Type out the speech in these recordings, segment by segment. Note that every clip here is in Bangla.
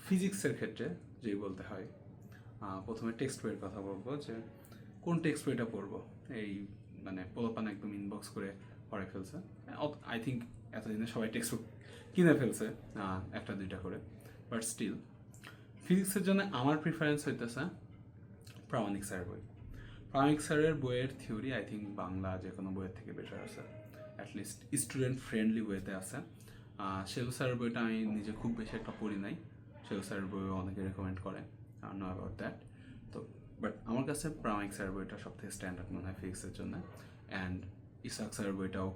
ফিজিক্সের ক্ষেত্রে যেই বলতে হয়, প্রথমে টেক্সট বইয়ের কথা বলবো যে কোন টেক্সট বইটা পড়বো। এই মানে পোলাপান একদম ইনবক্স করে পড়ে ফেলছে। আই থিঙ্ক এতদিনে সবাই টেক্সট বুক কিনে ফেলছে একটা দুইটা করে, বাট স্টিল ফিজিক্সের জন্য আমার প্রিফারেন্স হইতেছে প্রামাণিক স্যারের বই। প্রামাণিক স্যারের বইয়ের থিওরি আই থিঙ্ক বাংলা যে কোনো বইয়ের থেকে বেটার আছে, অ্যাটলিস্ট স্টুডেন্ট ফ্রেন্ডলি ওয়েতে আছে। সেলু স্যারের বইটা আমি নিজে খুব বেশি একটা পড়ি নাই, সেলু স্যারের বইও অনেকে রেকমেন্ড করে, নো অ্যাবাউট দ্যাট। তো বাট আমার কাছে প্রামাণিক স্যারের বইটা সব থেকে স্ট্যান্ডার্ড মনে হয় ফিজিক্সের জন্য। অ্যান্ড ইসাক স্যারের বইটাও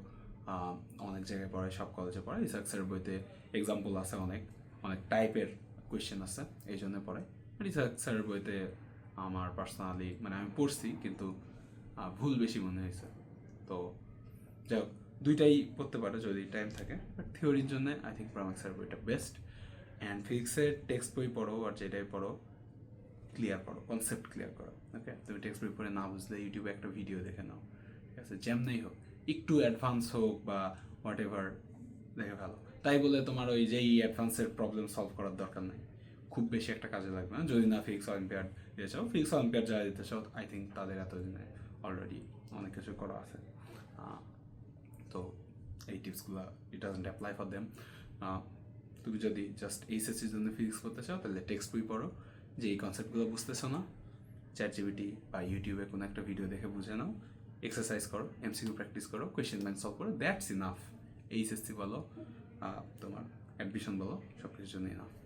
অনেক জায়গায় পড়ায়, সব কলেজে পড়ায়। ইসাক স্যারের বইতে এক্সাম্পল আছে, অনেক অনেক টাইপের কোয়েশ্চেন আছে, এই জন্য পড়ায়। বাট ইসাক স্যারের বইতে আমার পার্সোনালি মানে আমি পড়ছি কিন্তু ভুল বেশি মনে হয়েছে। তো যাই হোক, দুইটাই পড়তে পারো যদি টাইম থাকে, বাট থিওরির জন্য আই থিঙ্ক প্রামাণিক স্যারের বইটা বেস্ট। অ্যান্ড ফিজিক্সের টেক্সট বই পড়ো আর যেটাই পড়ো ক্লিয়ার করো, কনসেপ্ট ক্লিয়ার করো। ওকে, তুমি টেক্সট বই পড়ে না বুঝলে ইউটিউবে একটা ভিডিও দেখে নাও, ঠিক আছে, যেমনই হোক, একটু অ্যাডভান্স হোক বা হোয়াট এভার, দেখে ভালো। তাই বলে তোমার ওই যেই অ্যাডভান্সের প্রবলেম সলভ করার দরকার নেই, খুব বেশি একটা কাজে লাগবে না। যদি না ফিজিক্স অলিম্পিয়াড দিতে চাও, ফিজিক্স অলিম্পিয়াড যারা দিতে চাও, আই থিঙ্ক তাদের এতদিনে অলরেডি অনেক কিছু করা আছে। তো এই টিপসগুলো it doesn't apply for them. তুমি যদি জাস্ট এইচএসসির জন্য ফিজিক্স পড়তে চাও তাহলে টেক্সট বই পড়ো, যে এই কনসেপ্টগুলো বুঝতেছো না, চ্যাটজিপিটি বা ইউটিউবে কোনো একটা ভিডিও দেখে বুঝে নাও, এক্সারসাইজ করো, এমসিকিউ প্র্যাকটিস করো, কোয়েশ্চেন ব্যাংক সলভ করো, দ্যাটস ইনাফ। এইচএসসি বলো, তোমার অ্যাডমিশন বলো, সব কিছুর জন্য ইনাফ।